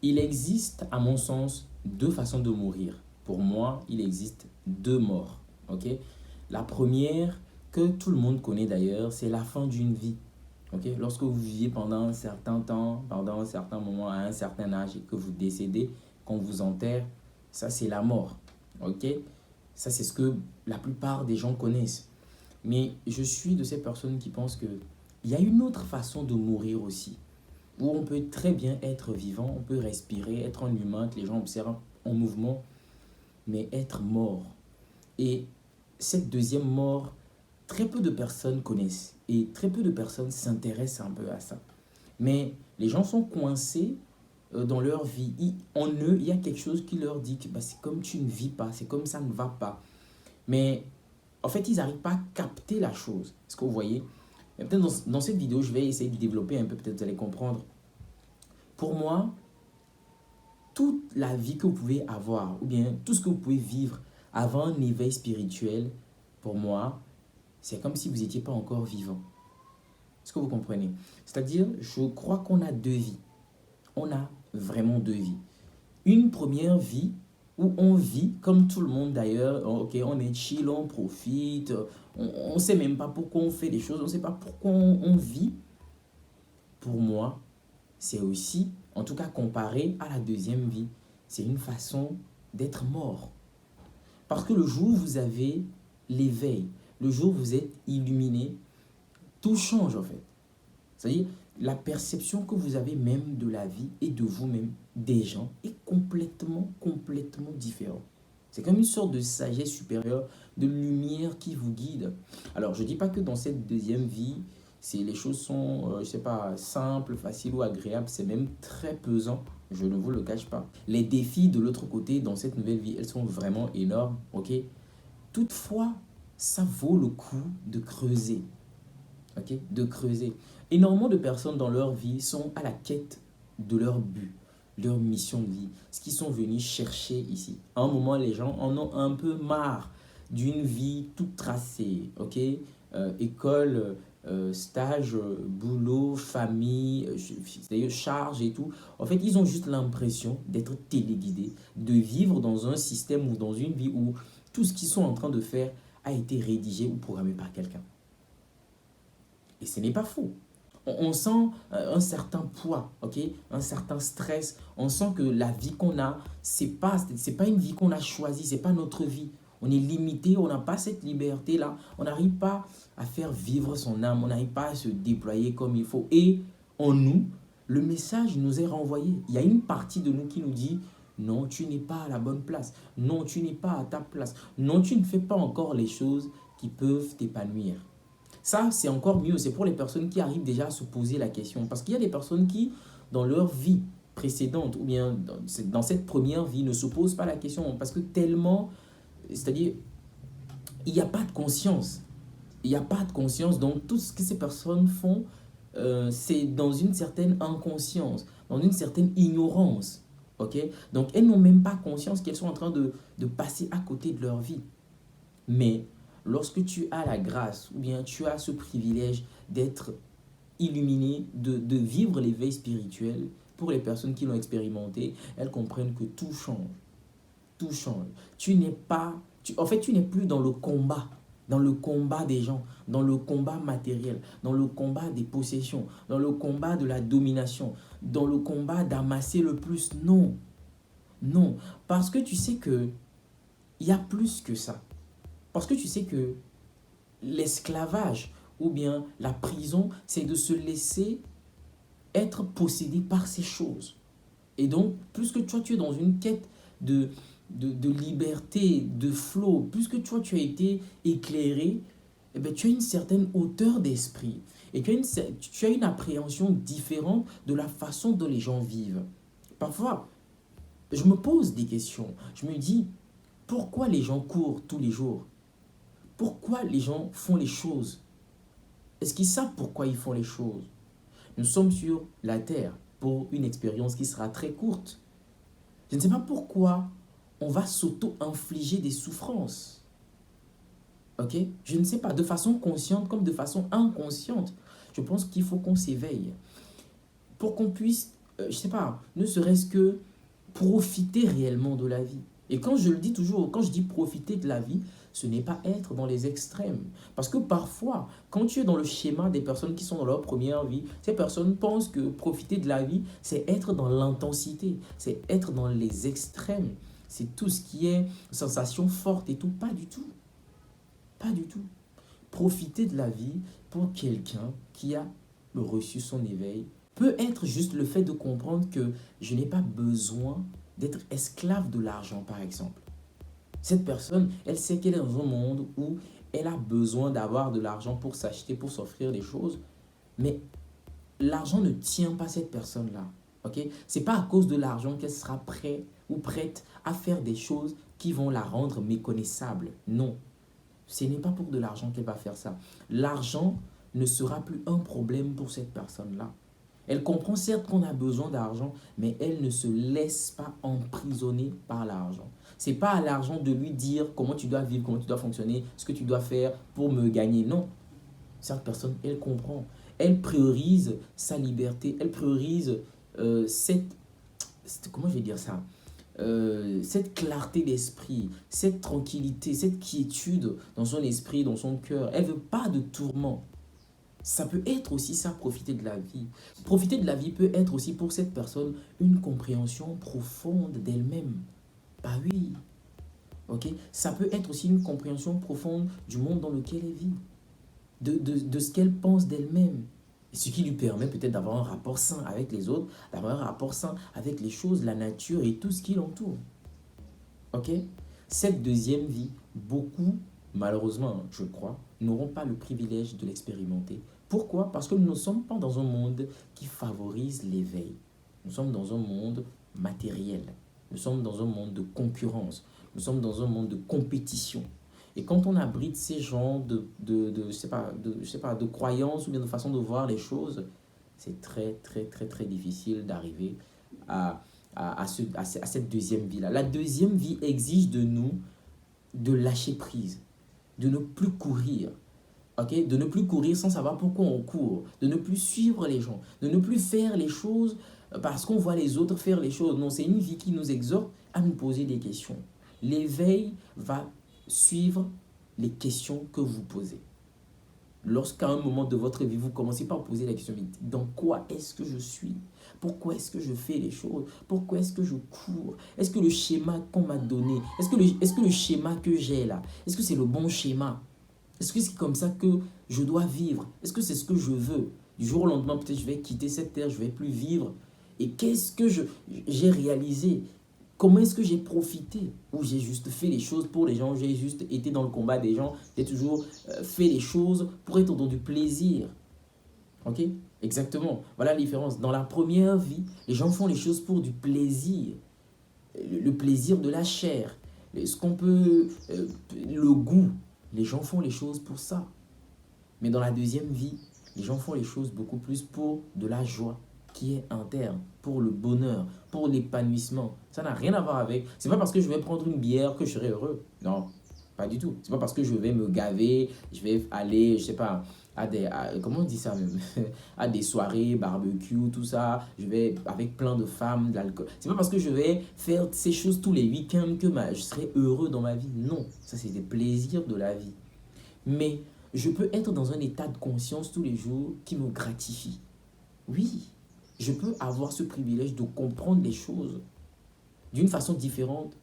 Il existe, à mon sens, deux façons de mourir. Pour moi, il existe deux morts. Ok? La première, que tout le monde connaît d'ailleurs, c'est la fin d'une vie. Ok? Lorsque vous viviez pendant un certain temps, pendant un certain moment, à un certain âge et que vous décédez, qu'on vous enterre, ça c'est la mort. Ok? Ça c'est ce que la plupart des gens connaissent. Mais je suis de ces personnes qui pensent que il y a une autre façon de mourir aussi où on peut très bien être vivant, on peut respirer, être un humain que les gens observent en mouvement, mais être mort. Et cette deuxième mort, très peu de personnes connaissent et très peu de personnes s'intéressent un peu à ça. Mais les gens sont coincés dans leur vie. En eux, il y a quelque chose qui leur dit que bah, c'est comme tu ne vis pas, c'est comme ça ne va pas. Mais en fait, ils n'arrivent pas à capter la chose. Est-ce que vous voyez? Peut-être dans cette vidéo, je vais essayer de développer un peu, peut-être vous allez comprendre. Pour moi, toute la vie que vous pouvez avoir, ou bien tout ce que vous pouvez vivre avant un éveil spirituel, pour moi, c'est comme si vous n'étiez pas encore vivant. Est-ce que vous comprenez? C'est-à-dire, je crois qu'on a deux vies. On a vraiment deux vies. Une première vie où on vit comme tout le monde d'ailleurs. Ok, on est chill, on profite. On ne sait même pas pourquoi on fait des choses. On ne sait pas pourquoi on vit. Pour moi, c'est aussi, en tout cas comparé à la deuxième vie, c'est une façon d'être mort. Parce que le jour où vous avez l'éveil, le jour où vous êtes illuminé, tout change en fait. C'est-à-dire, la perception que vous avez même de la vie et de vous-même, des gens, est complètement différente. C'est comme une sorte de sagesse supérieure, de lumière qui vous guide. Alors, je ne dis pas que dans cette deuxième vie, les choses sont, je ne sais pas, simples, faciles ou agréables. C'est même très pesant, je ne vous le cache pas. Les défis de l'autre côté, dans cette nouvelle vie, elles sont vraiment énormes, ok? Toutefois, ça vaut le coup de creuser, ok? De creuser. Énormément de personnes dans leur vie sont à la quête de leur but, leur mission de vie, ce qu'ils sont venus chercher ici. À un moment, les gens en ont un peu marre d'une vie toute tracée, ok? École, stage, boulot, famille, c'est-à-dire charge et tout. En fait, ils ont juste l'impression d'être téléguidés, de vivre dans un système ou dans une vie où tout ce qu'ils sont en train de faire a été rédigé ou programmé par quelqu'un. Et ce n'est pas faux. On sent un certain poids, ok, un certain stress. On sent que la vie qu'on a, c'est pas une vie qu'on a choisie, c'est pas notre vie. On est limité, on n'a pas cette liberté-là. On n'arrive pas à faire vivre son âme, on n'arrive pas à se déployer comme il faut. Et en nous, le message nous est renvoyé. Il y a une partie de nous qui nous dit, non, tu n'es pas à la bonne place. Non, tu n'es pas à ta place. Non, tu ne fais pas encore les choses qui peuvent t'épanouir. Ça, c'est encore mieux. C'est pour les personnes qui arrivent déjà à se poser la question. Parce qu'il y a des personnes qui, dans leur vie précédente, ou bien dans cette première vie, ne se posent pas la question. Parce que tellement, c'est-à-dire, il n'y a pas de conscience. Il n'y a pas de conscience. Donc, tout ce que ces personnes font, c'est dans une certaine inconscience, dans une certaine ignorance. Ok? Donc, elles n'ont même pas conscience qu'elles sont en train de passer à côté de leur vie. Mais lorsque tu as la grâce ou bien tu as ce privilège d'être illuminé, de vivre l'éveil spirituel, pour les personnes qui l'ont expérimenté, elles comprennent que tout change. Tout change. Tu n'es pas, en fait, tu n'es plus dans le combat des gens, dans le combat matériel, dans le combat des possessions, dans le combat de la domination, dans le combat d'amasser le plus. Non, non, parce que tu sais que il y a plus que ça. Parce que tu sais que l'esclavage ou bien la prison, c'est de se laisser être possédé par ces choses. Et donc, plus que toi, tu es dans une quête de liberté, de flow, plus que toi, tu as été éclairé, eh bien, tu as une certaine hauteur d'esprit. Et tu as une appréhension différente de la façon dont les gens vivent. Parfois, je me pose des questions. Je me dis, pourquoi les gens courent tous les jours? Pourquoi les gens font les choses? Est-ce qu'ils savent pourquoi ils font les choses? Nous sommes sur la Terre pour une expérience qui sera très courte. Je ne sais pas pourquoi on va s'auto-infliger des souffrances. Ok? Je ne sais pas, de façon consciente comme de façon inconsciente. Je pense qu'il faut qu'on s'éveille pour qu'on puisse je sais pas, ne serait-ce que profiter réellement de la vie. Et quand je le dis toujours, quand je dis profiter de la vie, ce n'est pas être dans les extrêmes. Parce que parfois, quand tu es dans le schéma des personnes qui sont dans leur première vie, ces personnes pensent que profiter de la vie, c'est être dans l'intensité, c'est être dans les extrêmes. C'est tout ce qui est sensation forte et tout. Pas du tout. Pas du tout. Profiter de la vie pour quelqu'un qui a reçu son éveil peut être juste le fait de comprendre que je n'ai pas besoin d'être esclave de l'argent, par exemple. Cette personne, elle sait qu'elle est dans un monde où elle a besoin d'avoir de l'argent pour s'acheter, pour s'offrir des choses, mais l'argent ne tient pas cette personne-là. Ok? C'est pas à cause de l'argent qu'elle sera prête ou prête à faire des choses qui vont la rendre méconnaissable. Non, ce n'est pas pour de l'argent qu'elle va faire ça. L'argent ne sera plus un problème pour cette personne-là. Elle comprend certes qu'on a besoin d'argent, mais elle ne se laisse pas emprisonner par l'argent. C'est pas à l'argent de lui dire comment tu dois vivre, comment tu dois fonctionner, ce que tu dois faire pour me gagner. Non, cette personne, elle comprend. Elle priorise sa liberté. Elle priorise comment je vais dire ça? Cette clarté d'esprit, cette tranquillité, cette quiétude dans son esprit, dans son cœur. Elle ne veut pas de tourment. Ça peut être aussi ça, profiter de la vie. Profiter de la vie peut être aussi pour cette personne une compréhension profonde d'elle-même. Bah oui, ok. Ça peut être aussi une compréhension profonde du monde dans lequel elle vit, de ce qu'elle pense d'elle-même. Et ce qui lui permet peut-être d'avoir un rapport sain avec les autres, d'avoir un rapport sain avec les choses, la nature et tout ce qui l'entoure. Ok? Cette deuxième vie, beaucoup, malheureusement, je crois, n'auront pas le privilège de l'expérimenter. Pourquoi? Parce que nous ne sommes pas dans un monde qui favorise l'éveil. Nous sommes dans un monde matériel. Nous sommes dans un monde de concurrence. Nous sommes dans un monde de compétition. Et quand on abrite ces genres je sais pas, de croyances ou bien de façon de voir les choses, c'est très, très, très, très difficile d'arriver à, à cette deuxième vie-là. La deuxième vie exige de nous de lâcher prise, de ne plus courir, ok, de ne plus courir sans savoir pourquoi on court, de ne plus suivre les gens, de ne plus faire les choses parce qu'on voit les autres faire les choses. Non, c'est une vie qui nous exhorte à nous poser des questions. L'éveil va suivre les questions que vous posez. Lorsqu'à un moment de votre vie, vous commencez par poser la question, dans quoi est-ce que je suis? Pourquoi est-ce que je fais les choses? Pourquoi est-ce que je cours? Est-ce que le schéma qu'on m'a donné, est-ce que le schéma que j'ai là, est-ce que c'est le bon schéma? Est-ce que c'est comme ça que je dois vivre? Est-ce que c'est ce que je veux? Du jour au lendemain, peut-être je vais quitter cette terre, je ne vais plus vivre. Et qu'est-ce que j'ai réalisé? Comment est-ce que j'ai profité? Ou j'ai juste fait les choses pour les gens, j'ai juste été dans le combat des gens, j'ai toujours fait les choses pour être dans du plaisir. Ok? Exactement. Voilà la différence. Dans la première vie, les gens font les choses pour du plaisir. Le plaisir de la chair. Ce qu'on peut... le goût. Les gens font les choses pour ça. Mais dans la deuxième vie, les gens font les choses beaucoup plus pour de la joie qui est interne, pour le bonheur, pour l'épanouissement. Ça n'a rien à voir avec... C'est pas parce que je vais prendre une bière que je serai heureux. Non, pas du tout. C'est pas parce que je vais me gaver, je vais aller, je sais pas, comment on dit ça même? À des soirées, barbecue, tout ça. Je vais avec plein de femmes, de l'alcool. C'est pas parce que je vais faire ces choses tous les week-ends que je serai heureux dans ma vie. Non, ça c'est des plaisirs de la vie. Mais je peux être dans un état de conscience tous les jours qui me gratifie. Oui, je peux avoir ce privilège de comprendre les choses d'une façon différente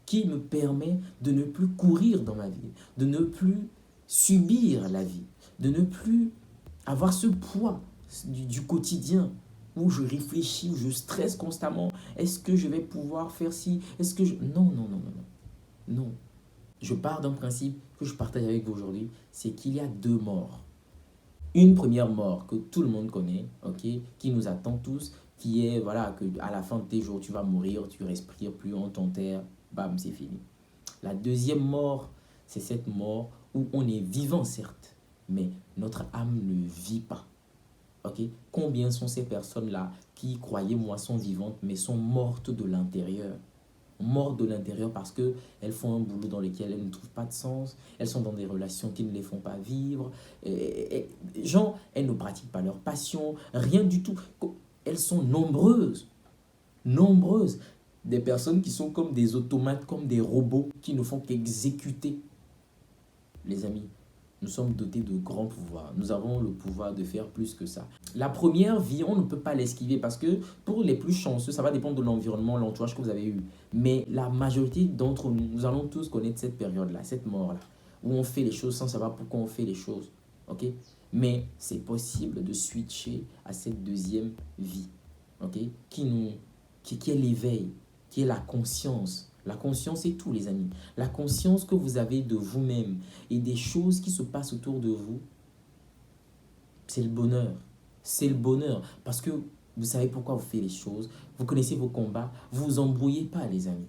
qui me permet de ne plus courir dans ma vie, de ne plus subir la vie, de ne plus avoir ce poids du quotidien où je réfléchis, où je stresse constamment. Est-ce que je vais pouvoir faire ci? Est-ce que je... Non, non, non, non, non. Non. Je pars d'un principe que je partage avec vous aujourd'hui, c'est qu'il y a deux morts. Une première mort que tout le monde connaît, ok, qui nous attend tous, qui est, voilà, que à la fin de tes jours, tu vas mourir, tu respires plus, on t'enterre, bam, c'est fini. La deuxième mort, c'est cette mort où on est vivant, certes, mais notre âme ne vit pas. Ok? Combien sont ces personnes-là qui, croyez-moi, sont vivantes, mais sont mortes de l'intérieur? Mortes de l'intérieur parce qu'elles font un boulot dans lequel elles ne trouvent pas de sens, elles sont dans des relations qui ne les font pas vivre, genre, elles ne pratiquent pas leur passion, rien du tout. elles sont nombreuses. Nombreuses. Des personnes qui sont comme des automates, comme des robots qui ne font qu'exécuter. Les amis, nous sommes dotés de grands pouvoirs. Nous avons le pouvoir de faire plus que ça. La première vie, on ne peut pas l'esquiver parce que pour les plus chanceux, ça va dépendre de l'environnement, l'entourage que vous avez eu. Mais la majorité d'entre nous, nous allons tous connaître cette période-là, cette mort-là, où on fait les choses sans savoir pourquoi on fait les choses. Ok? Mais c'est possible de switcher à cette deuxième vie, ok? Qui est l'éveil, qui est la conscience. La conscience, c'est tout, les amis. La conscience que vous avez de vous-même et des choses qui se passent autour de vous, c'est le bonheur. C'est le bonheur. Parce que vous savez pourquoi vous faites les choses. Vous connaissez vos combats. Vous vous embrouillez pas, les amis.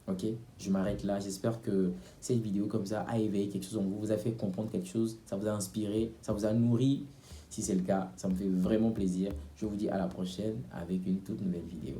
Ok? Je m'arrête là. J'espère que cette vidéo comme ça a éveillé quelque chose en vous, vous a fait comprendre quelque chose, ça vous a inspiré, ça vous a nourri. Si c'est le cas, ça me fait vraiment plaisir. Je vous dis à la prochaine avec une toute nouvelle vidéo.